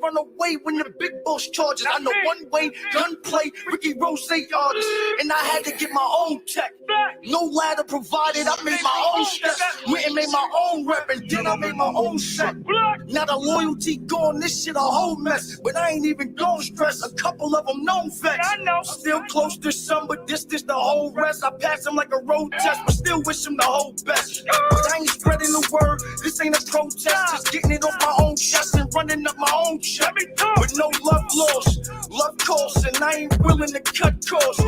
run away when the big boss charges. I know one way, gunplay, Ricky Rose artist. And I had to get my own tech. No ladder provided, I made my own steps. Went and made my own rep, and then I made my own set. Now the loyalty gone, this shit a whole mess. But I ain't even gon' stress, a couple of them known vets. Still close to some, but distance the whole rest. I pass them like a road test, but still wish them the whole best. But I ain't spreading the word, this ain't a protest. Just getting it off my own chest and running up my own check. With no love lost, love costs, and I ain't willing to cut costs.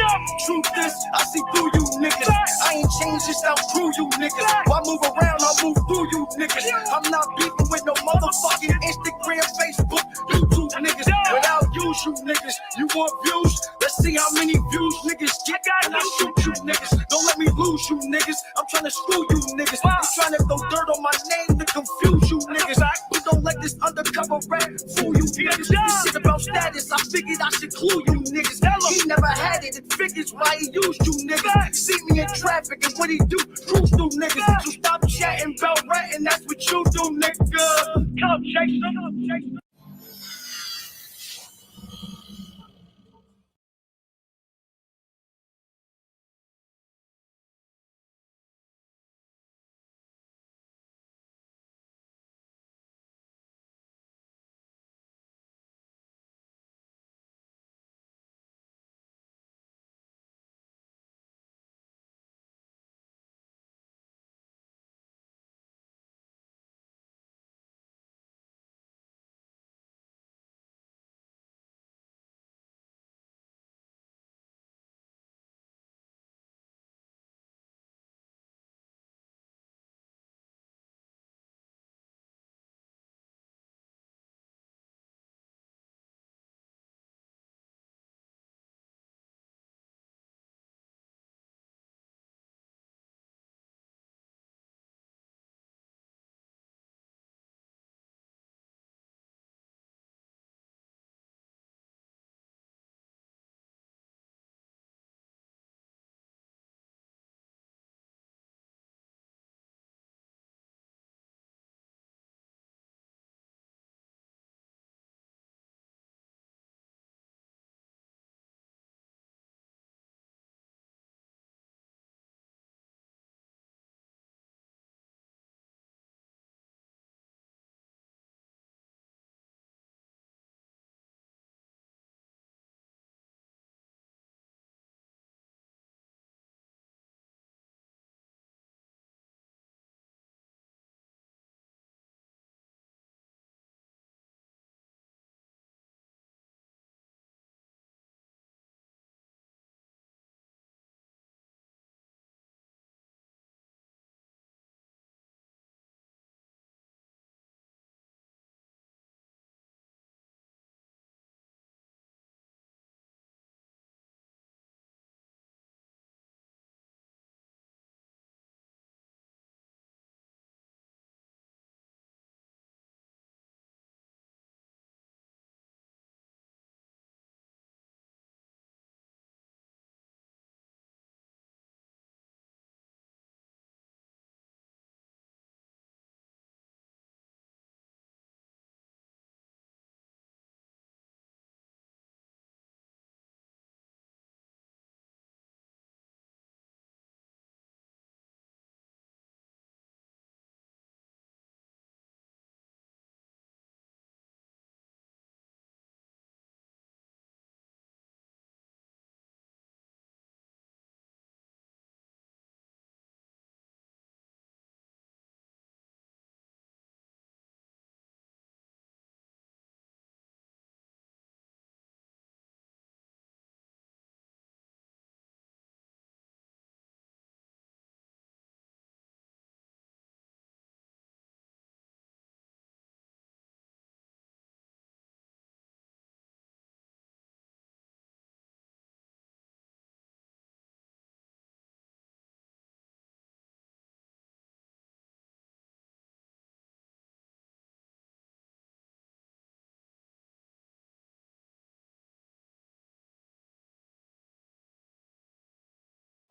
Truth is, I see through you niggas. I ain't changed, just outgrew you niggas. Why move around, I move through you niggas. I'm not beefing with no motherfucking Instagram, Facebook, YouTube niggas. But I'll use you niggas. You want views? Let's see how many views niggas get. And I shoot you niggas. Don't let me lose you niggas. I'm trying to screw you niggas. I'm trying to throw dirt on my name to confuse you niggas. But don't let this undercover rap fool you niggas. This shit about status, I figured I should clue you niggas. He never had it, it figures why he used you niggas. See me in traffic and what he do, cruise through niggas. So stop chatting about ratting, that's what you do, nigga. Come chase them.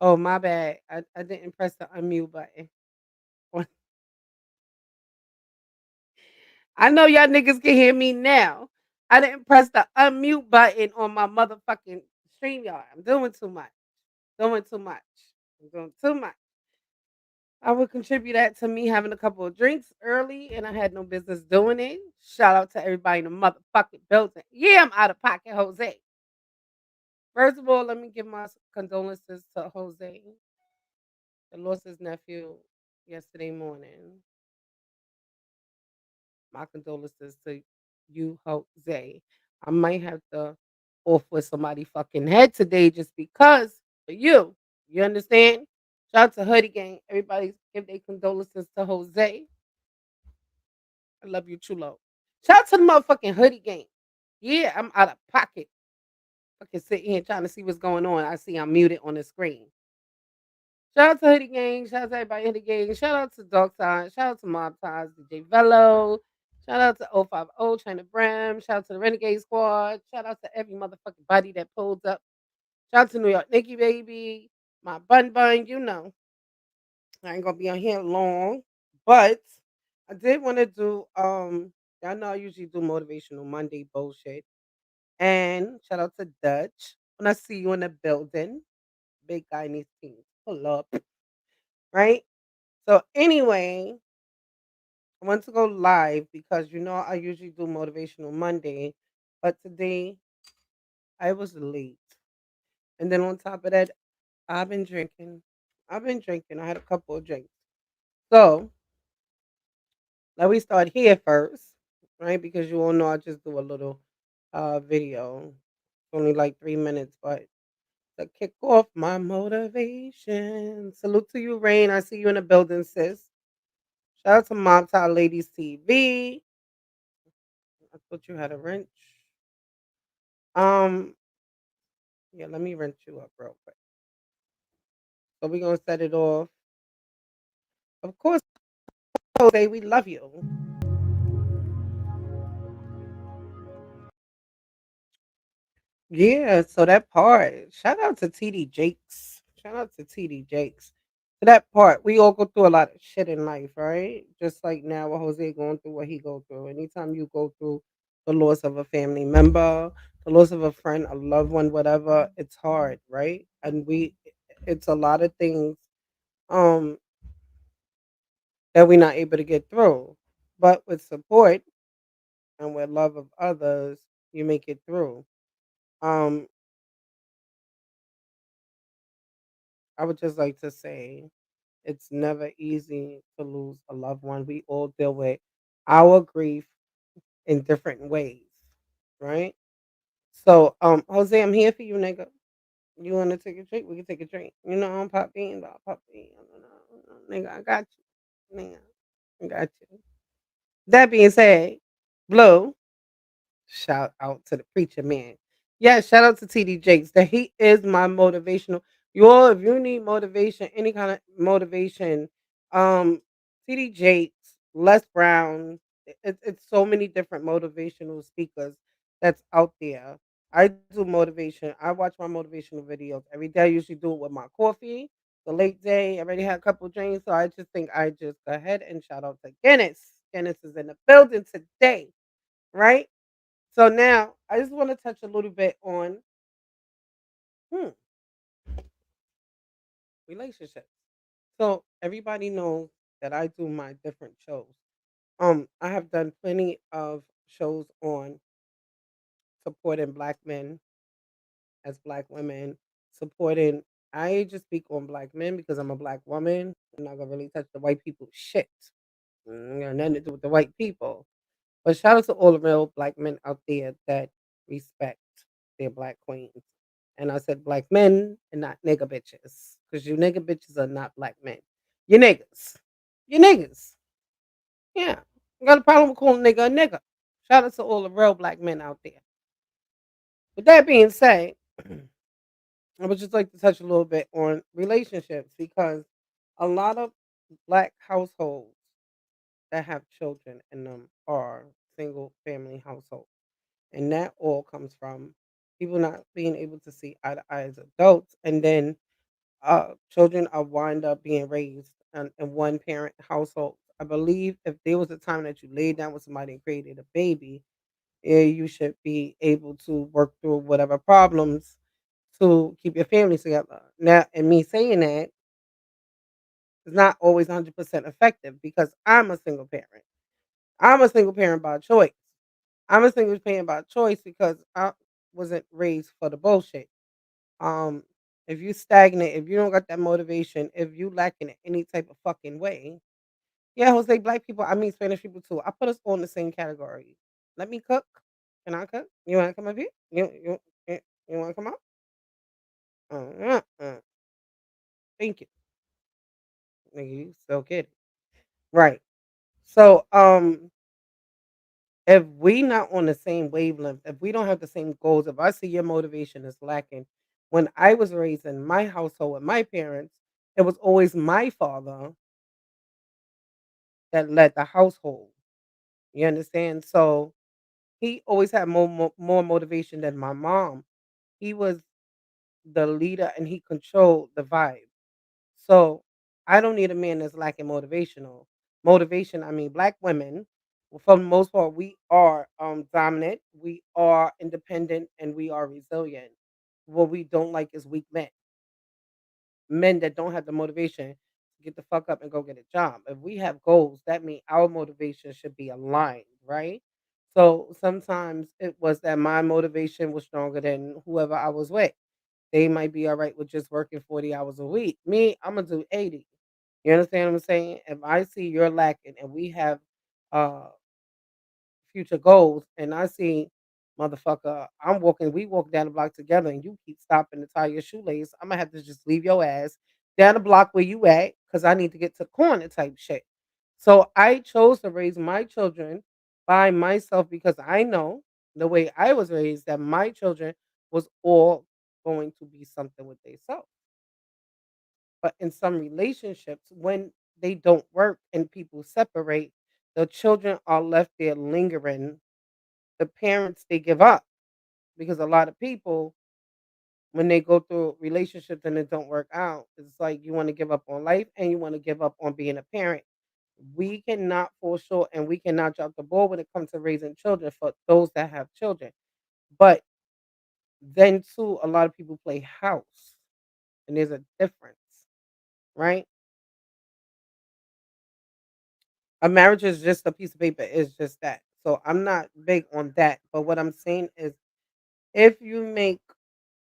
Oh, my bad. I didn't press the unmute button. I know y'all niggas can hear me now. I didn't press the unmute button on my motherfucking StreamYard. I'm doing too much. Doing too much. I'm doing too much. I would contribute that to me having a couple of drinks early and I had no business doing it. Shout out to everybody in the motherfucking building. Yeah, I'm out of pocket, Jose. First of all, let me give my condolences to Jose that lost his nephew yesterday morning. My condolences to you, Jose. I might have to off with somebody fucking head today just because of you. You understand? Shout out to Hoodie Gang. Everybody give their condolences to Jose. I love you, Chulo. Shout out to the motherfucking Hoodie Gang. Yeah, I'm out of pocket. Fucking sitting here trying to see what's going on. I see I'm muted on the screen. Shout out to Hoodie Gang. Shout out to everybody in Hoodie Gang. Shout out to Dog Side. Shout out to Mob Ties, DJ Velo. Shout out to 050, China Bram. Shout out to the Renegade Squad. Shout out to every motherfucking body that pulled up. Shout out to New York Nikki Baby. My Bun Bun, you know. I ain't gonna be on here long. But I did want to do y'all know I usually do motivational Monday bullshit. And shout out to Dutch. When I see you in the building, big guy needs teams. Pull up. Right? So anyway, I want to go live because I usually do motivational Monday, but today I was late. And then on top of that, I've been drinking. I've been drinking. I had a couple of drinks. So let me start here first, right? Because you all know I just do a little video. It's only like 3 minutes, but to kick off my motivation. Salute to you, Rain. I see you in the building, sis. Shout out to Mob Tie Ladies TV. I thought you had a wrench. Um, yeah, let me wrench you up real quick. So we're gonna set it off. Of course, Jose, we love you. Yeah, so that part. Shout out to TD Jakes. Shout out to TD Jakes. So that part, we all go through a lot of shit in life, right? Just like now with Jose going through what he go through. Anytime you go through the loss of a family member, the loss of a friend, a loved one, whatever, it's hard, right? And it's a lot of things um that we're not able to get through. But with support and with love of others, you make it through. Um, I would just like to say it's never easy to lose a loved one. We all deal with our grief in different ways, right? So, Jose, I'm here for you, nigga. You want to take a drink? We can take a drink. I'm pop bean, pop bean. Nigga, I got you. Nigga, I got you. That being said, Blue, shout out to the preacher man. Yeah, shout out to TD Jakes. That he is my motivational. You all, if you need motivation, any kind of motivation, um, TD Jakes, Les Brown, it's so many different motivational speakers that's out there. I do motivation. I watch my motivational videos every day. I usually do it with my coffee. The late day, I already had a couple of drinks, so I just think I just go ahead and shout out to Guinness. Guinness is in the building today, right? So now I just want to touch a little bit on hmm, relationships. So everybody knows that I do my different shows. I have done plenty of shows on supporting black men as black women, supporting I just speak on black men because I'm a black woman. I'm not gonna really touch the white people shit. Got nothing to do with the white people. But shout out to all the real black men out there that respect their black queens. And I said black men and not nigga bitches. Because you nigga bitches are not black men. You niggas. You niggas. Yeah. I got a problem with calling a nigga a nigga. Shout out to all the real black men out there. With that being said, I would just like to touch a little bit on relationships because a lot of black households that have children in them are single family households. And that all comes from people not being able to see eye to eye as adults. And then children are wind up being raised in one parent household. I believe if there was a time that you laid down with somebody and created a baby, You should be able to work through whatever problems to keep your family together. Now, and me saying that is not always 100% effective because I'm a single parent. I'm a single parent by choice. I'm a single parent by choice because I wasn't raised for the bullshit. Um, if you stagnate, if you don't got that motivation, if you lacking in any type of fucking way, yeah, Jose, black people, I mean Spanish people too. I put us all in the same category. Let me cook. Can I cook? You want to come up here? You, you want to come up? Thank you. Nigga, you so kidding. Right. So, if we not on the same wavelength, if we don't have the same goals, if I see your motivation is lacking, when I was raised in my household with my parents, it was always my father that led the household. You understand? So he always had more motivation than my mom. He was the leader and he controlled the vibe. So I don't need a man that's lacking motivational motivation. I mean, black women, for the most part, we are dominant, we are independent, and we are resilient. What we don't like is weak men, men that don't have the motivation to get the fuck up and go get a job. If we have goals, that means our motivation should be aligned, right? So sometimes it was that my motivation was stronger than whoever I was with. They might be all right with just working 40 hours a week. Me, I'm gonna do 80. You understand what I'm saying? If I see you're lacking and we have uh future goals and I see motherfucker, we walk down the block together and you keep stopping to tie your shoelace, I'm gonna have to just leave your ass down the block where you at because I need to get to the corner type shit. So I chose to raise my children by myself because I know the way I was raised that my children was all going to be something with themselves. But in some relationships, when they don't work and people separate, the children are left there lingering. The parents, they give up because a lot of people, when they go through relationships and it don't work out, it's like you want to give up on life and you want to give up on being a parent. We cannot fall short and we cannot drop the ball when it comes to raising children for those that have children. But then too, a lot of people play house and there's a difference, right? A marriage is just a piece of paper, it's just that. So I'm not big on that. But what I'm saying is if you make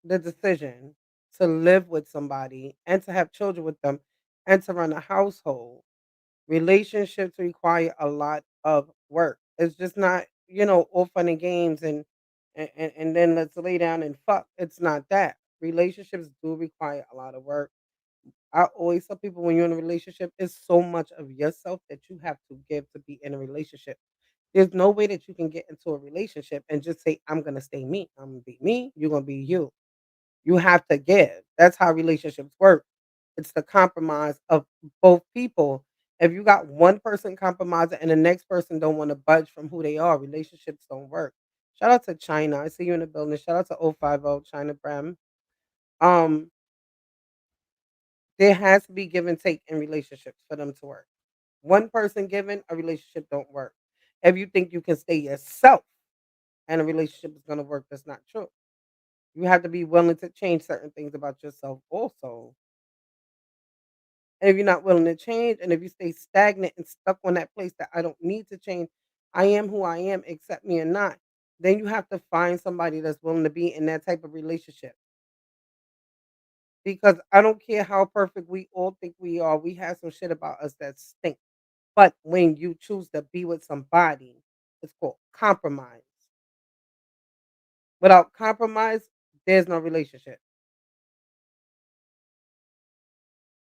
the decision to live with somebody and to have children with them and to run a household, relationships require a lot of work. It's just not, all fun and games and then let's lay down and fuck. It's not that. Relationships do require a lot of work. I always tell people when you're in a relationship, it's so much of yourself that you have to give to be in a relationship. There's no way that you can get into a relationship and just say, I'm gonna stay me. I'm gonna be me, you're gonna be you. You have to give. That's how relationships work. It's the compromise of both people. If you got one person compromising and the next person don't want to budge from who they are, relationships don't work. Shout out to China. I see you in the building. Shout out to 050 China Brem. Um, there has to be give and take in relationships for them to work. One person giving, a relationship don't work. If you think you can stay yourself and a relationship is gonna work, that's not true. You have to be willing to change certain things about yourself also. And if you're not willing to change, and if you stay stagnant and stuck on that place that I don't need to change, I am who I am, accept me or not, then you have to find somebody that's willing to be in that type of relationship. Because I don't care how perfect we all think we are, we have some shit about us that stink. But when you choose to be with somebody, it's called compromise. Without compromise, there's no relationship.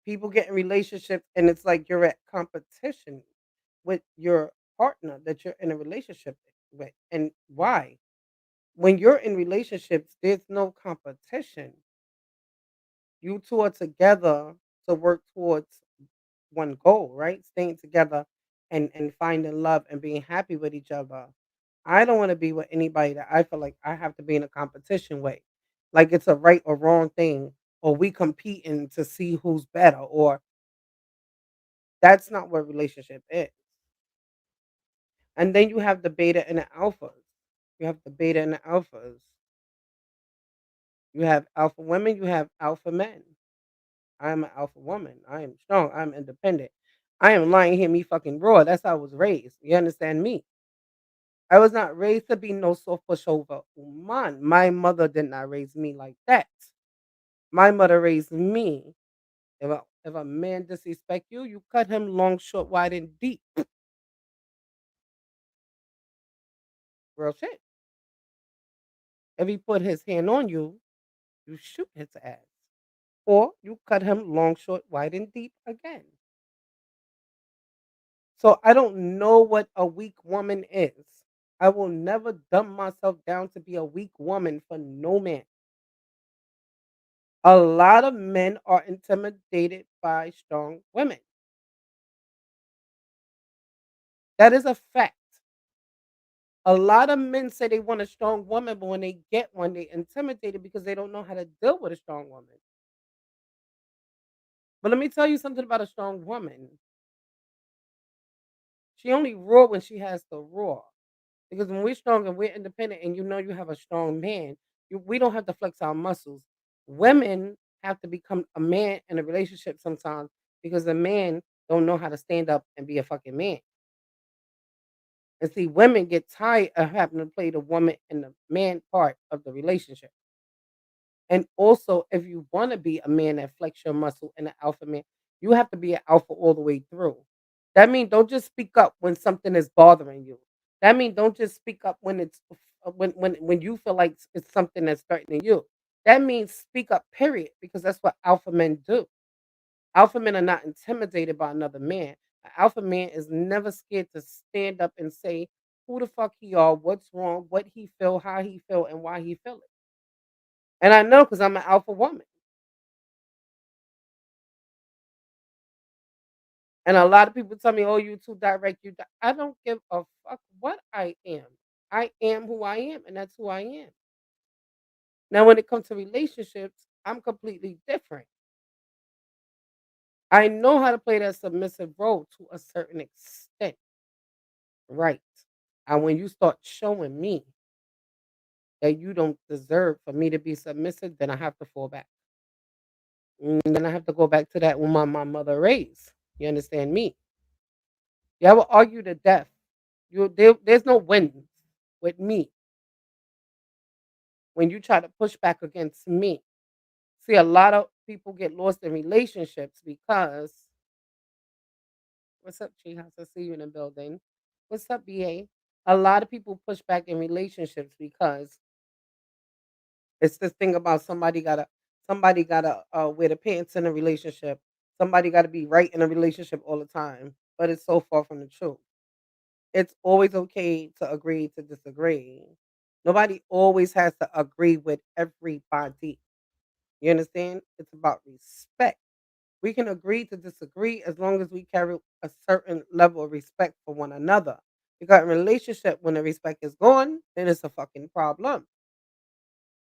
People get in relationships and it's like you're at competition with your partner that you're in a relationship with. And why? When you're in relationships, there's no competition. You two are together to work towards one goal, right? Staying together and finding love and being happy with each other. I don't want to be with anybody that I feel like I have to be in a competition with. Like it's a right or wrong thing, or we competing to see who's better, or that's not what relationship is. And then you have the beta and the alphas. You have the beta and the alphas. You have alpha women, you have alpha men. I am an alpha woman. I am strong. I'm independent. I am lying here, me fucking raw. That's how I was raised. You understand me? I was not raised to be no soft pushover woman. My mother did not raise me like that. My mother raised me. If a man disrespect you, you cut him long, short, wide, and deep. Real shit. If he put his hand on you, you shoot his ass. Or you cut him long, short, wide, and deep again. So I don't know what a weak woman is. I will never dumb myself down to be a weak woman for no man. A lot of men are intimidated by strong women. That is a fact. A lot of men say they want a strong woman, but when they get one, they intimidated because they don't know how to deal with a strong woman. But let me tell you something about a strong woman. She only roar when she has to roar. Because when we're strong and we're independent and you know you have a strong man, we don't have to flex our muscles. Women have to become a man in a relationship sometimes because a man don't know how to stand up and be a fucking man. And see, women get tired of having to play the woman and the man part of the relationship. And also, if you want to be a man that flex your muscle and an alpha man, you have to be an alpha all the way through. That means don't just speak up when something is bothering you. That means don't just speak up when it's when you feel like it's something that's threatening you. That means speak up, period, because that's what alpha men do. Alpha men are not intimidated by another man. An alpha man is never scared to stand up and say who the fuck he are, what's wrong, what he feel, how he feel, and why he feel it. And I know because I'm an alpha woman. And a lot of people tell me, "Oh, you too direct." I don't give a fuck what I am. I am who I am, and that's who I am. Now, when it comes to relationships, I'm completely different. I know how to play that submissive role to a certain extent, right? And when you start showing me that you don't deserve for me to be submissive, then I have to fall back. Then I have to go back to that woman my mother raised. You understand me? Yeah, I will argue to death. There's no wins with me when you try to push back against me. See, a lot of people get lost in relationships because what's up, Treehouse? I see you in the building. What's up, BA? A lot of people push back in relationships because it's this thing about somebody gotta wear the pants in a relationship. Somebody gotta be right in a relationship all the time. But it's so far from the truth. It's always okay to agree to disagree. Nobody always has to agree with everybody. You understand? It's about respect. We can agree to disagree as long as we carry a certain level of respect for one another. Because in a relationship, when the respect is gone, then it's a fucking problem.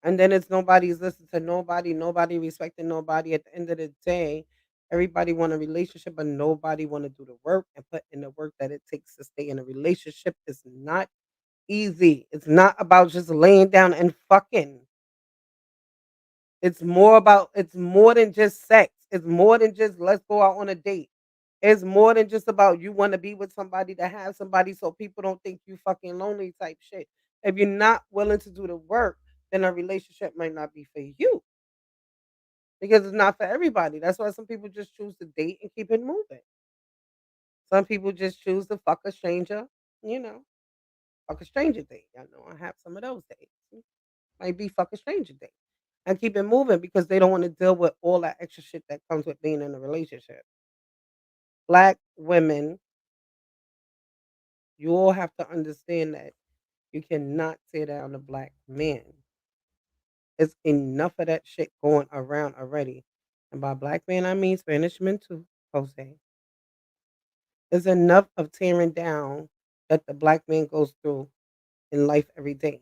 And then it's nobody's listening to nobody, nobody respecting nobody. At the end of the day, everybody want a relationship, but nobody want to do the work and put in the work that it takes to stay in a relationship. It's not easy. It's not about just laying down and fucking. It's more than just sex. It's more than just let's go out on a date. It's more than just about you want to be with somebody to have somebody so people don't think you fucking lonely type shit. If you're not willing to do the work, then a relationship might not be for you because it's not for everybody. That's why some people just choose to date and keep it moving. Some people just choose to fuck a stranger, you know, fuck a stranger date. I know I have some of those dates. Might be fuck a stranger date and keep it moving because they don't want to deal with all that extra shit that comes with being in a relationship. Black women, you all have to understand that you cannot tear down a black man. It's enough of that shit going around already. And by black man, I mean Spanish men too, Jose. There's enough of tearing down that the black man goes through in life every day.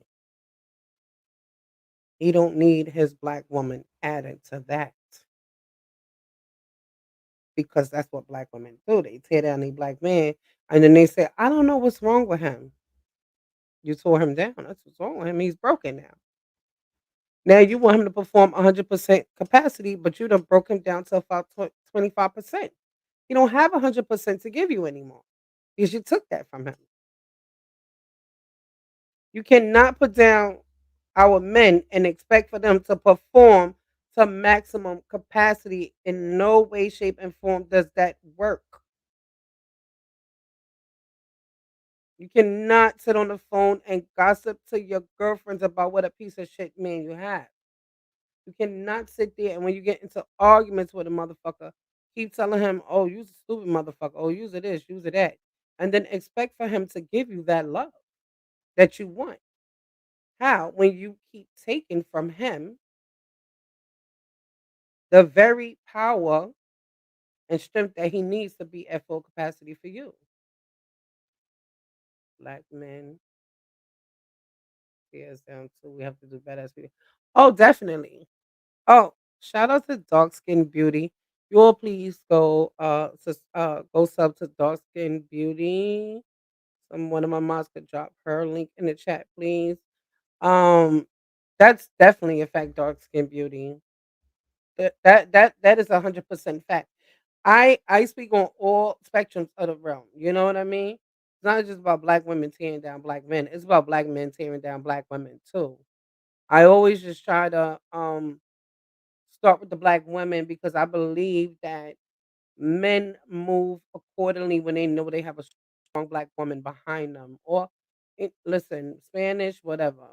He don't need his black woman added to that because that's what black women do. They tear down a black man and then they say, I don't know what's wrong with him. You tore him down. That's what's wrong with him. He's broken now. Now you want him to perform 100% capacity, but you done broke him down to about 25%. He don't have 100% to give you anymore because you took that from him. You cannot put down our men and expect for them to perform to maximum capacity. In no way, shape, and form does that work. You cannot sit on the phone and gossip to your girlfriends about what a piece of shit man you have. You cannot sit there and when you get into arguments with a motherfucker, keep telling him, "Oh, you's a stupid motherfucker. Oh, use it this, use it that," and then expect for him to give you that love that you want. How? When you keep taking from him the very power and strength that he needs to be at full capacity for you. Black men, tears down too. We have to do better as we. Oh, definitely. Oh, shout out to Dark Skin Beauty. You all please go sub to Dark Skin Beauty. One of my moms could drop her link in the chat, please. Um, that's definitely a fact, Dark Skin Beauty. That is 100% fact. I speak on all spectrums of the realm. You know what I mean? It's not just about black women tearing down black men. It's about black men tearing down black women too. I always just try to start with the black women because I believe that men move accordingly when they know they have a strong black woman behind them. Or listen, Spanish, whatever.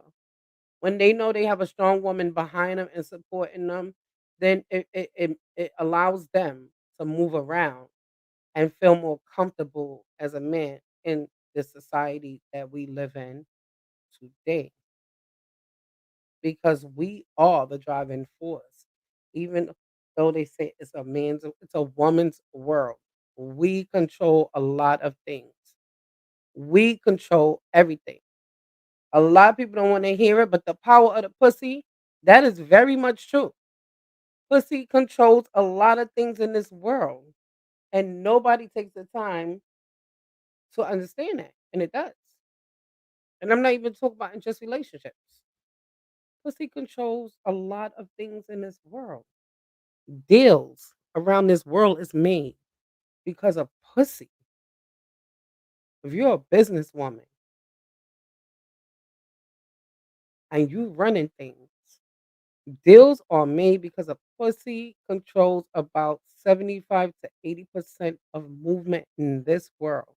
When they know they have a strong woman behind them and supporting them, then it allows them to move around and feel more comfortable as a man in the society that we live in today because we are the driving force. Even though they say it's a woman's world. We control a lot of things. We control everything. A lot of people don't want to hear it, but the power of the pussy, that is very much true. Pussy controls a lot of things in this world, and nobody takes the time to understand that, and it does. And I'm not even talking about in just relationships. Pussy controls a lot of things in this world. Deals around this world is made because of pussy. If you're a businesswoman and you running things, deals are made because of pussy controls about 75 to 80% of movement in this world.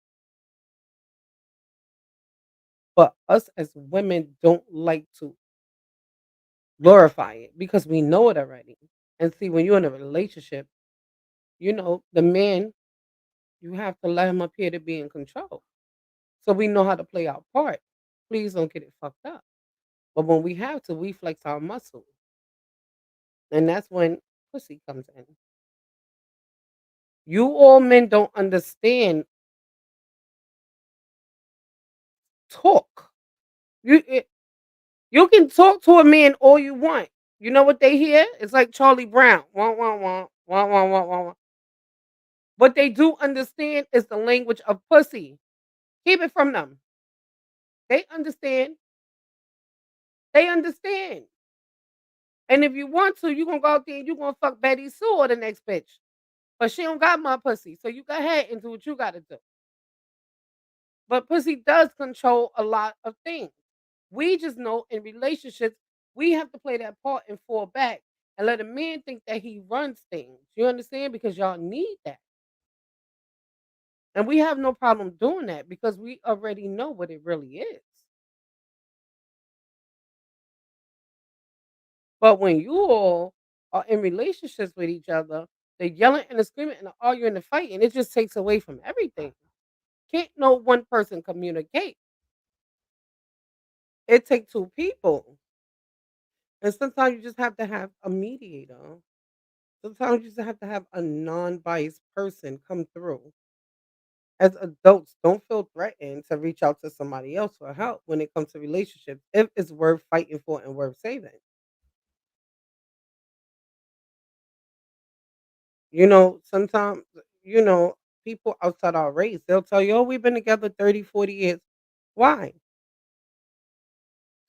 But us as women don't like to glorify it because we know it already. And see, when you're in a relationship, the man, you have to let him appear to be in control. So we know how to play our part. Please don't get it fucked up. But when we have to, we flex our muscles. And that's when pussy comes in. You all men don't understand talk. You it, you can talk to a man all you want. You know what they hear? It's like Charlie Brown. Wah, wah, wah, wah, wah, wah, wah, wah. What they do understand is the language of pussy. Keep it from them. They understand. They understand. And if you want to, you gonna go out there and you gonna fuck Betty Sue or the next bitch. But she don't got my pussy. So you go ahead and do what you gotta do. But pussy does control a lot of things. We just know in relationships, we have to play that part and fall back and let a man think that he runs things. You understand? Because y'all need that. And we have no problem doing that because we already know what it really is. But when you all are in relationships with each other, the yelling and the screaming and the arguing and the fighting, it just takes away from everything. Can't no one person communicate. It takes two people. And sometimes you just have to have a mediator. Sometimes you just have to have a non-biased person come through. As adults, don't feel threatened to reach out to somebody else for help when it comes to relationships if it's worth fighting for and worth saving. Sometimes, you know, people outside our race, they'll tell you, oh, we've been together 30, 40 years. Why?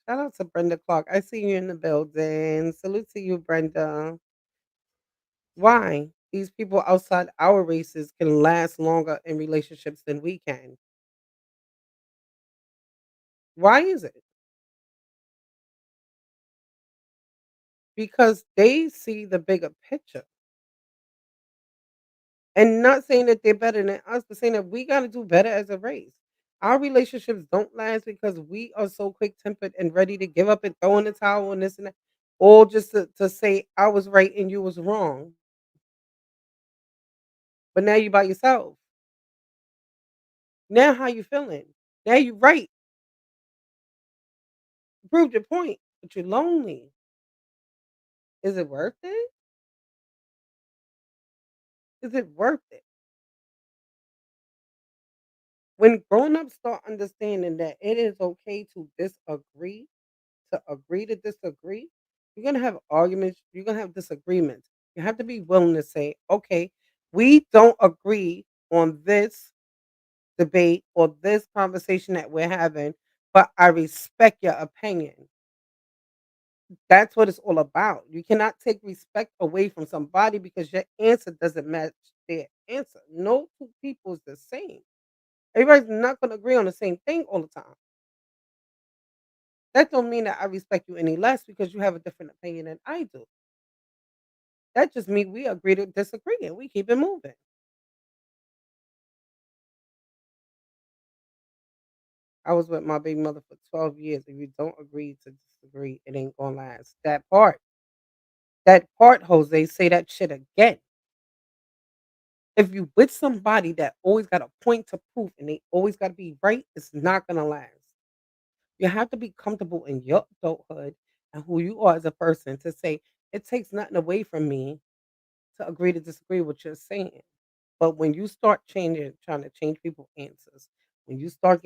Shout out to Brenda Clark. I see you in the building. Salute to you, Brenda. Why? These people outside our races can last longer in relationships than we can. Why is it? Because they see the bigger picture. And not saying that they're better than us, but saying that we got to do better as a race. Our relationships don't last because we are so quick tempered and ready to give up and throw in the towel and this and that, all just to say I was right and you was wrong. But now you by yourself. Now how you feeling? Now you right. You proved your point, but you're lonely. Is it worth it? Is it worth it? When grown-ups start understanding that it is okay to agree to disagree, you're gonna have arguments, you're gonna have disagreements. You have to be willing to say, okay, we don't agree on this debate or this conversation that we're having, but I respect your opinion. That's what it's all about. You cannot take respect away from somebody because your answer doesn't match their answer. No two people is the same. Everybody's not going to agree on the same thing all the time. That don't mean that I respect you any less because you have a different opinion than I do. That just means we agree to disagree and we keep it moving. I was with my baby mother for 12 years. If you don't agree to disagree, it ain't gonna last. That part, Jose, say that shit again. If you with somebody that always got a point to prove and they always got to be right, it's not gonna last. You have to be comfortable in your adulthood and who you are as a person to say it takes nothing away from me to agree to disagree with what you're saying. But when you start changing, trying to change people's answers, when you start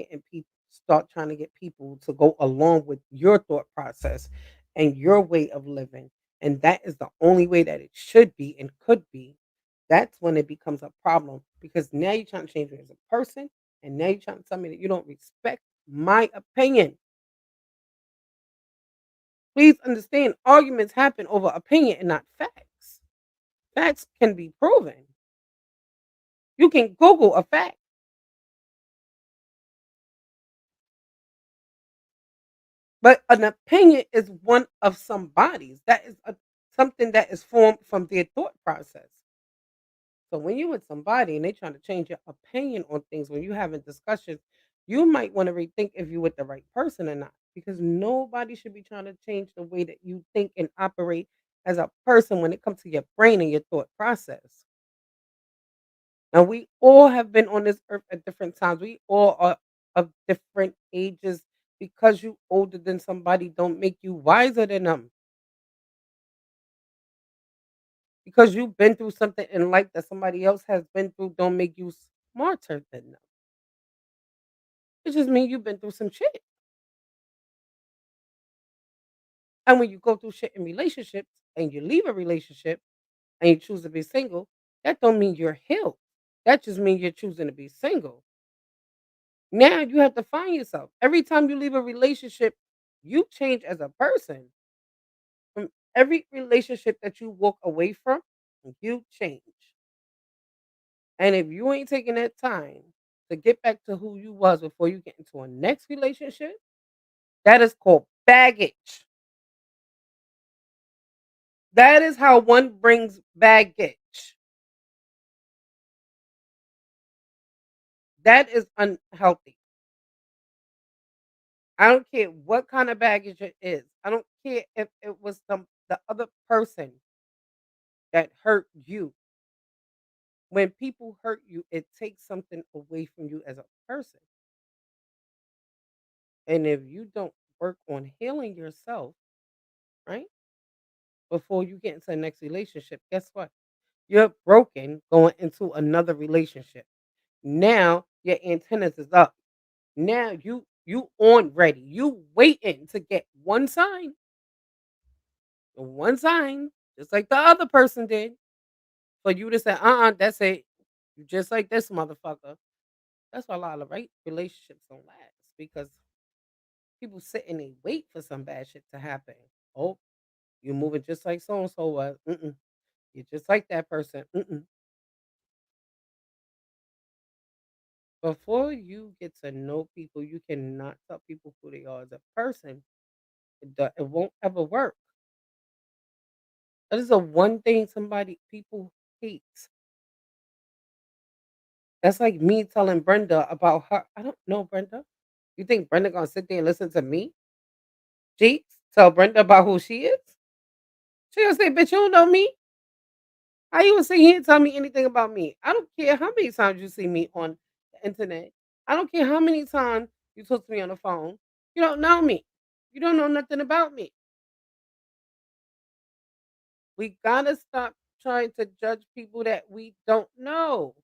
trying to get people to go along with your thought process and your way of living, and that is the only way that it should be and could be, that's when it becomes a problem because now you're trying to change me as a person, and now you're trying to tell me that you don't respect my opinion. Please understand, arguments happen over opinion and not facts. Facts can be proven. You can Google a fact. But an opinion is one of somebody's. That is something that is formed from their thought process. So when you're with somebody and they trying to change your opinion on things, when you having discussions, you might want to rethink if you're with the right person or not. Because nobody should be trying to change the way that you think and operate as a person when it comes to your brain and your thought process. Now we all have been on this earth at different times. We all are of different ages. Because you older than somebody don't make you wiser than them. Because you've been through something in life that somebody else has been through don't make you smarter than them. It just means you've been through some shit. And when you go through shit in relationships and you leave a relationship and you choose to be single, that don't mean you're healed. That just means you're choosing to be single. Now you have to find yourself. Every time you leave a relationship, you change as a person. From every relationship that you walk away from, you change. And if you ain't taking that time to get back to who you was before you get into a next relationship, that is called baggage. That is how one brings baggage. That is unhealthy. I don't care what kind of baggage it is. I don't care if it was the other person that hurt you. When people hurt you, it takes something away from you as a person. And if you don't work on healing yourself, right, before you get into the next relationship, guess what? You're broken going into another relationship. Now your antennas is up. Now you on ready. You waiting to get one sign, just like the other person did, for you to say, that's it. You just like this motherfucker. That's why a lot of right relationships don't last because People sit and they wait for some bad shit to happen. Oh, you're moving just like so and so was. Mm-mm. You're just like that person. Mm-mm. Before you get to know people, you cannot tell people who they are as a person. It won't ever work. That is the one thing somebody people hate. That's like me telling Brenda about her. I don't know Brenda. You think Brenda gonna sit there and listen to me? She tell Brenda about who she is? She gonna say, "Bitch, you don't know me. How you gonna sit here and tell me anything about me? I don't care how many times you see me on the internet. I don't care how many times you talk to me on the phone. You don't know me. You don't know nothing about me. We gotta stop trying to judge people that we don't know."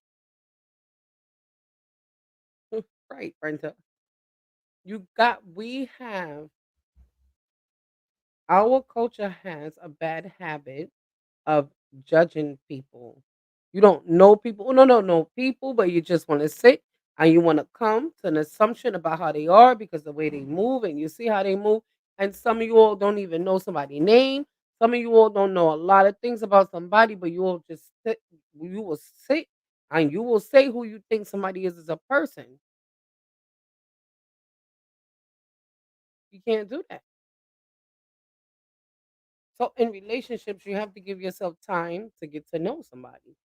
Right, Brenda. We have our culture has a bad habit of judging people. You don't know people. No, no, no people, but you just want to sit and you want to come to an assumption about how they are because the way they move and you see how they move. And some of you all don't even know somebody's name. Some of you all don't know a lot of things about somebody, but you will just sit, you will sit and you will say who you think somebody is as a person. You can't do that. So in relationships, you have to give yourself time to get to know somebody.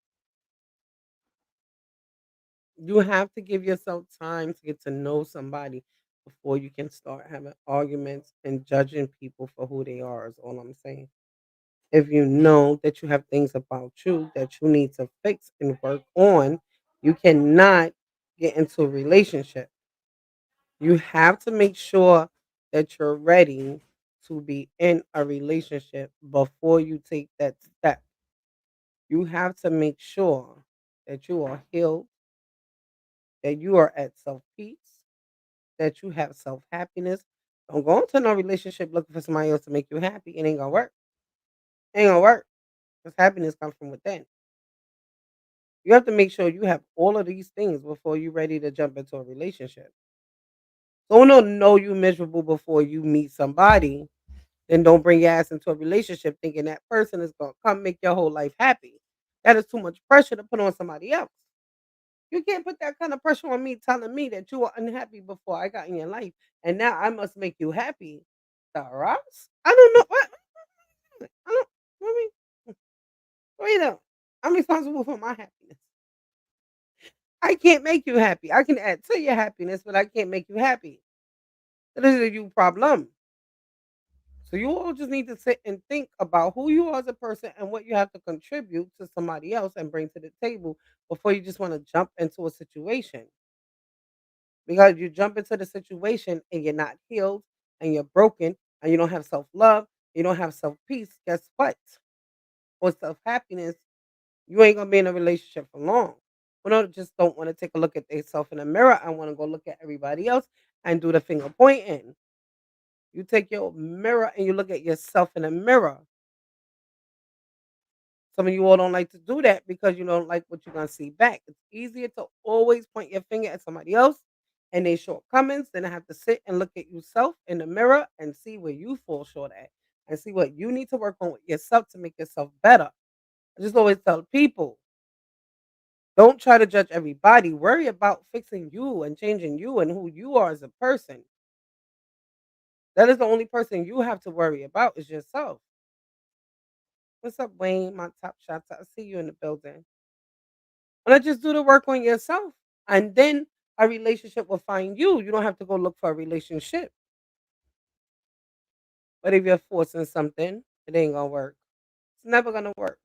You have to give yourself time to get to know somebody before you can start having arguments and judging people for who they are, is all I'm saying. If you know that you have things about you that you need to fix and work on, you cannot get into a relationship. You have to make sure that you're ready to be in a relationship before you take that step. You have to make sure that you are healed, that you are at self peace, that you have self happiness. Don't go into no relationship looking for somebody else to make you happy. It ain't gonna work. It ain't gonna work because happiness comes from within. You have to make sure you have all of these things before you're ready to jump into a relationship. Someone will know you miserable before you meet somebody. Then don't bring your ass into a relationship thinking that person is gonna come make your whole life happy. That is too much pressure to put on somebody else. You can't put that kind of pressure on me telling me that you were unhappy before I got in your life, and now I must make you happy. The Ross? I don't know what. I don't. What me? Wait up. I'm responsible for my happiness. I can't make you happy. I can add to your happiness, but I can't make you happy. That is a you problem. So you all just need to sit and think about who you are as a person and what you have to contribute to somebody else and bring to the table before you just want to jump into a situation. Because you jump into the situation and you're not healed and you're broken and you don't have self love, you don't have self peace, guess what? Or self happiness, you ain't gonna be in a relationship for long. Women just don't want to take a look at themselves in the mirror and want to go look at everybody else and do the finger pointing. You take your mirror and you look at yourself in the mirror. Some of you all don't like to do that because you don't like what you're gonna see back. It's easier to always point your finger at somebody else and their shortcomings than to have to sit and look at yourself in the mirror and see where you fall short at and see what you need to work on with yourself to make yourself better. I just always tell people, don't try to judge everybody. Worry about fixing you and changing you and who you are as a person. That is the only person you have to worry about is yourself. What's up, Wayne? My top shots. I see you in the building. Let's just do the work on yourself. And then a relationship will find you. You don't have to go look for a relationship. But if you're forcing something, it ain't gonna work. It's never gonna work.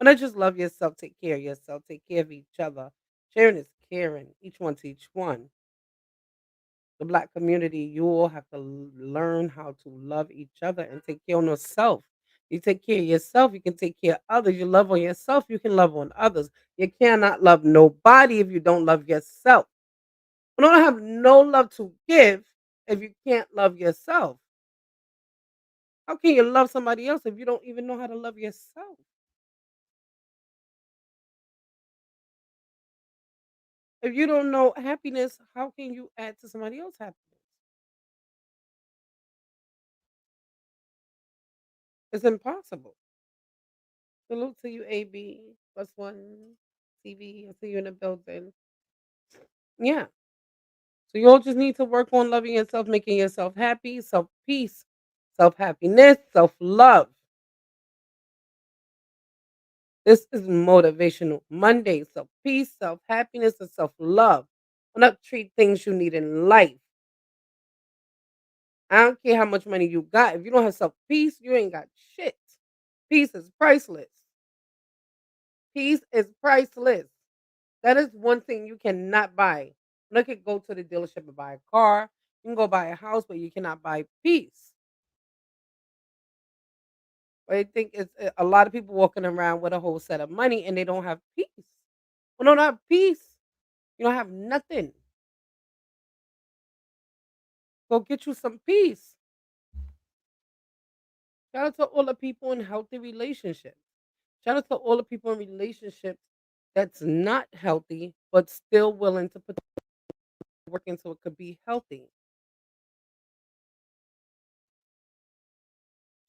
And I just love yourself, take care of yourself, take care of each other. Sharing is caring, each one to each one. The black community, you all have to learn how to love each other and take care of yourself. You take care of yourself, you can take care of others. You love on yourself, you can love on others. You cannot love nobody if you don't love yourself. You don't have no love to give if you can't love yourself. How can you love somebody else if you don't even know how to love yourself? If you don't know happiness, how can you add to somebody else's happiness? It's impossible. Salute to you, AB. Plus one TV. I see you in the building. Yeah. So you all just need to work on loving yourself, making yourself happy, self peace, self happiness, self love. This is motivational Monday. Self peace, self happiness, and self love. Do not treat things you need in life. I don't care how much money you got. If you don't have self peace, you ain't got shit. Peace is priceless. Peace is priceless. That is one thing you cannot buy. Look at go to the dealership and buy a car. You can go buy a house, but you cannot buy peace. I think it's a lot of people walking around with a whole set of money and they don't have peace. When you don't have peace, you don't have nothing. Go get you some peace. Shout out to all the people in healthy relationships. Shout out to all the people in relationships that's not healthy, but still willing to put the work in so it could be healthy.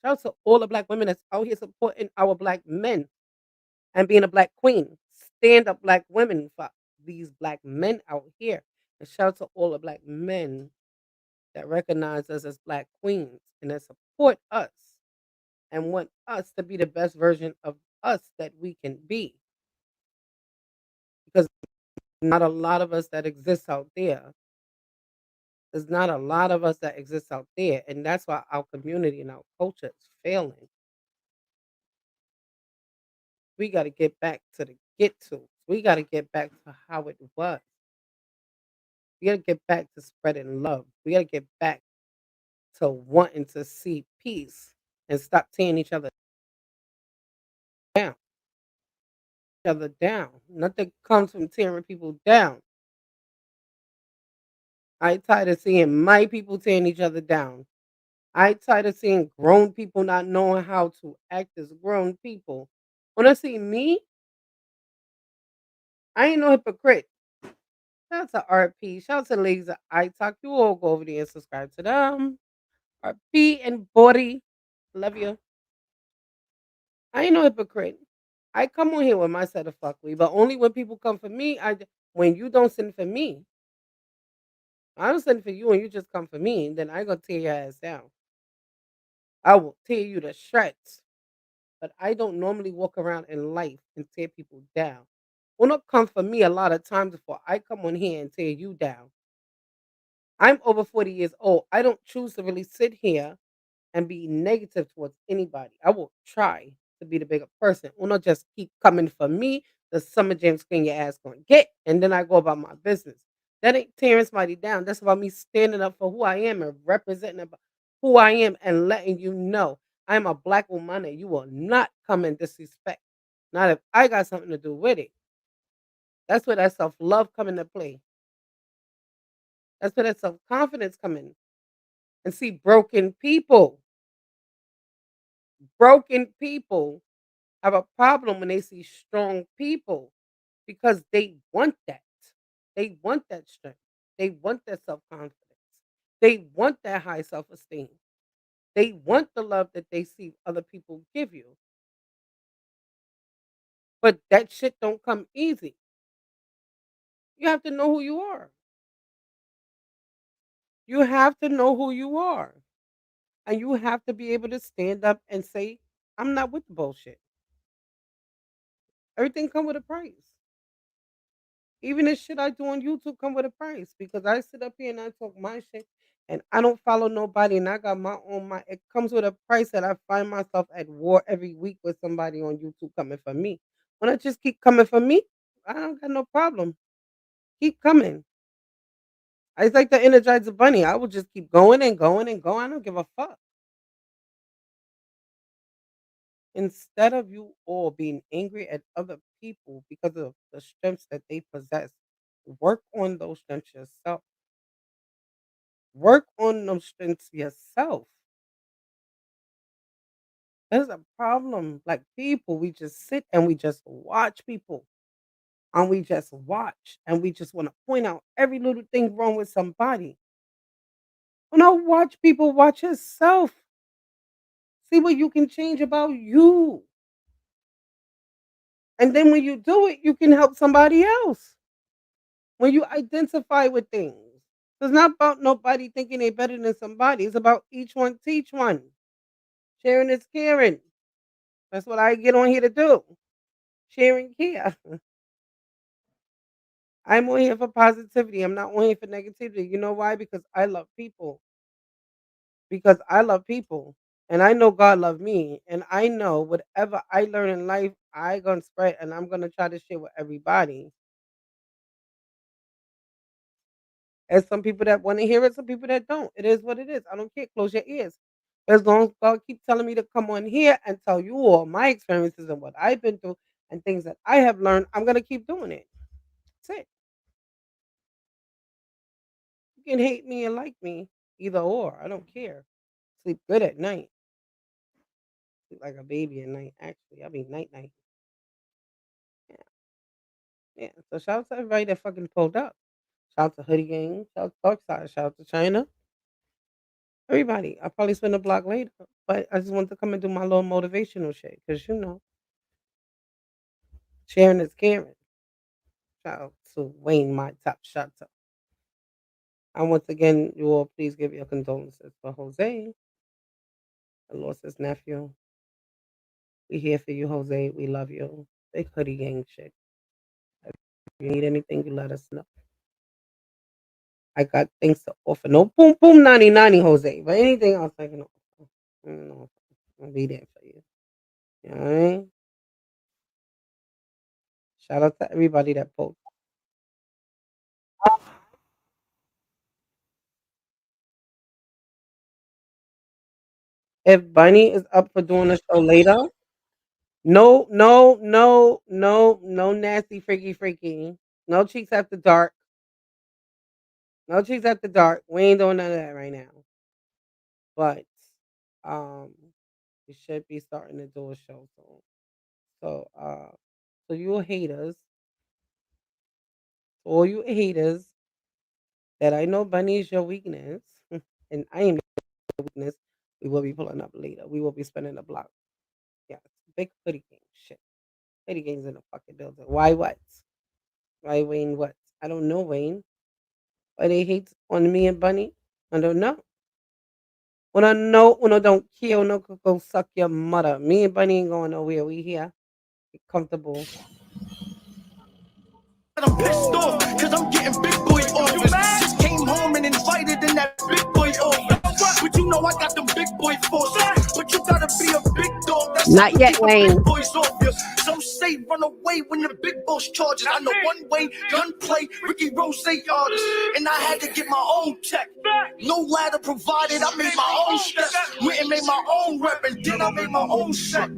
Shout out to all the black women that's out here supporting our black men and being a black queen. Stand up black women for these black men out here. And shout out to all the black men that recognize us as black queens and that support us and want us to be the best version of us that we can be. Because not a lot of us that exists out there. There's not a lot of us that exists out there. And that's why our community and our culture is failing. We got to get back to the get to. We got to get back to how it was. We got to get back to spreading love. We got to get back to wanting to see peace and stop tearing down, each other down. Nothing comes from tearing people down. I tired of seeing my people tearing each other down. I tired of seeing grown people not knowing how to act as grown people. When I see me, I ain't no hypocrite. Shout out to RP. Shout out to ladies at I Talk. You all go over there and subscribe to them. RP and Body. Love you. I ain't no hypocrite. I come on here with my set of fuckery, but only when people come for me. When you don't send for me, I don't send for you, and you just come for me, and then I gonna tear your ass down. I will tear you to shreds. But I don't normally walk around in life and tear people down. Will not come for me a lot of times before I come on here and tear you down. I'm over 40 years old. I don't choose to really sit here and be negative towards anybody. I will try to be the bigger person. Will not just keep coming for me. The summer jam screen your ass gonna get, and then I go about my business. That ain't tearing somebody down. That's about me standing up for who I am and representing who I am and letting you know I'm a black woman and you will not come and disrespect. Not if I got something to do with it. That's where that self love come into play. That's where that self confidence come in. And see, broken people have a problem when they see strong people because they want that. They want that strength. They want that self confidence. They want that high self esteem. They want the love that they see other people give you. But that shit don't come easy. You have to know who you are. You have to know who you are. And you have to be able to stand up and say, I'm not with the bullshit. Everything come with a price. Even the shit I do on YouTube come with a price because I sit up here and I talk my shit and I don't follow nobody and I got my own mind. It comes with a price that I find myself at war every week with somebody on YouTube coming for me. When I just keep coming for me, I don't got no problem. Keep coming. I like the Energizer Bunny. I will just keep going and going and going. I don't give a fuck. Instead of you all being angry at other people because of the strengths that they possess, work on those strengths yourself. Work on those strengths yourself. There's a problem. Like people, we just sit and we just watch people. And we just watch and we just want to point out every little thing wrong with somebody. When I watch people, watch yourself. See what you can change about you. And then when you do it, you can help somebody else. When you identify with things. So it's not about nobody thinking they better than somebody. It's about each one teach one. Sharing is caring. That's what I get on here to do. Sharing care. I'm on here for positivity. I'm not on here for negativity. You know why? Because I love people. Because I love people. And I know God love me. And I know whatever I learn in life, I gonna spread and I'm gonna try to share with everybody. There's some people that want to hear it, some people that don't. It is what it is. I don't care. Close your ears. As long as God keep telling me to come on here and tell you all my experiences and what I've been through and things that I have learned, I'm gonna keep doing it. That's it. You can hate me and like me, either or. I don't care. Sleep good at night. Sleep like a baby at night. Actually, I mean night night. Yeah, yeah. So shout out to everybody that fucking pulled up. Shout out to Hoodie Gang. Shout out to Darkside. Shout out to China. Everybody. I'll probably spend a block later. But I just wanted to come and do my little motivational shit. Because, sharing is caring. Shout out to Wayne, my top shot. And once again, you all please give your condolences for Jose, who lost his nephew. We here for you, Jose. We love you. Big Hoodie Gang shit. If you need anything, you let us know. I got things to offer. No boom boom 90 Jose. But anything else I can offer. I'll be there for you. You know what I mean? Shout out to everybody that posted. If Bunny is up for doing a show later, no, no, no, no, no nasty freaky freaky. No cheeks after dark. No cheeks after dark. We ain't doing none of that right now. But um we should be starting to do a show soon. So you haters, all you haters that I know Bunny is your weakness, and I am your weakness, we will be pulling up later. We will be spending the block. Yeah, big hoodie gang shit. Hoodie gangs in the fucking building. Why what? Why Wayne what? I don't know Wayne. Why they hate on me and Bunny? I don't know. When I know uno don't care, uno could go suck your mother. Me and Bunny ain't going nowhere. We here. Be comfortable. I'm pissed off because I'm getting big boy offers. Just came home and invited in that big boy office. But you know I got them big boy forces. But you gotta be a big dog. That's how Not you yet, keep a big Wayne. boys off you. Some say run away when the big boss charges. I know one way, gunplay, Ricky Rose artist. And I had to get my own check. No ladder provided, I made my own steps. Went and made my own rep, and then I made my own set.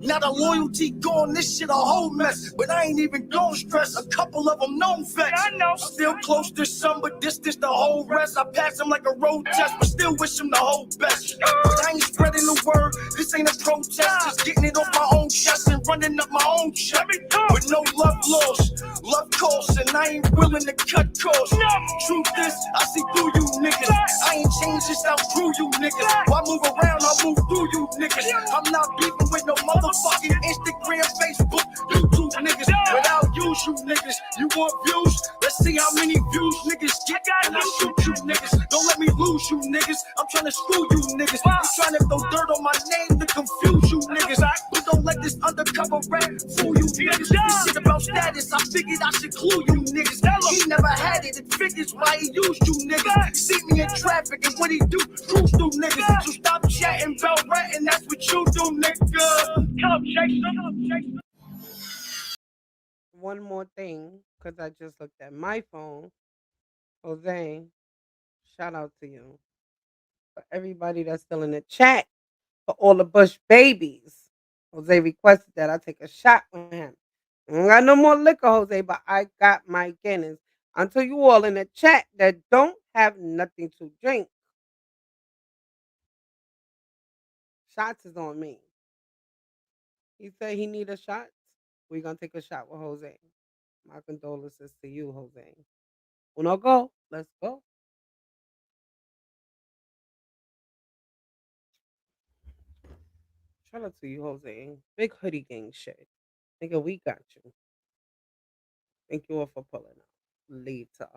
Now the loyalty gone, this shit a whole mess. But I ain't even gon' stress, a couple of them known vets. Still close to some, but distance the whole rest. I pass them like a road test, but still wish them the whole best. But I ain't spreading the word, this ain't a protest. Just getting it off my own chest and running up my own check. With no love lost, love costs, and I ain't willing to cut costs. Truth is, I see through you niggas. I ain't changed, just outgrew you niggas. Why move around, I move through you niggas. I'm not beefing with no motherfucking Instagram, Facebook, YouTube niggas. But I'll use you niggas. You want views? Let's see how many views niggas get. And I shoot you niggas. Don't let me lose you niggas. I'm trying to screw you niggas. I'm trying to throw dirt on my name to confuse you niggas. But don't let this undercover rap fool you niggas. This shit about status, I figured I should clue you niggas. He never had it, it figures why he used you niggas. See me in traffic and what he do, cruise through niggas. So stop chatting about ratting, that's what you do, nigga. Come, Jason. One more thing, because I just looked at my phone. Jose, shout out to you. For everybody that's still in the chat, for all the Bush babies. Jose requested that I take a shot with him. I don't got no more liquor, Jose, but I got my Guinness. Until you all in the chat that don't have nothing to drink, shots is on me. He said he need a shot. We're gonna take a shot with Jose. My condolences to you, Jose. Uno go. Let's go. Shout out to you, Jose. Big hoodie gang shit. Nigga, we got you. Thank you all for pulling up later.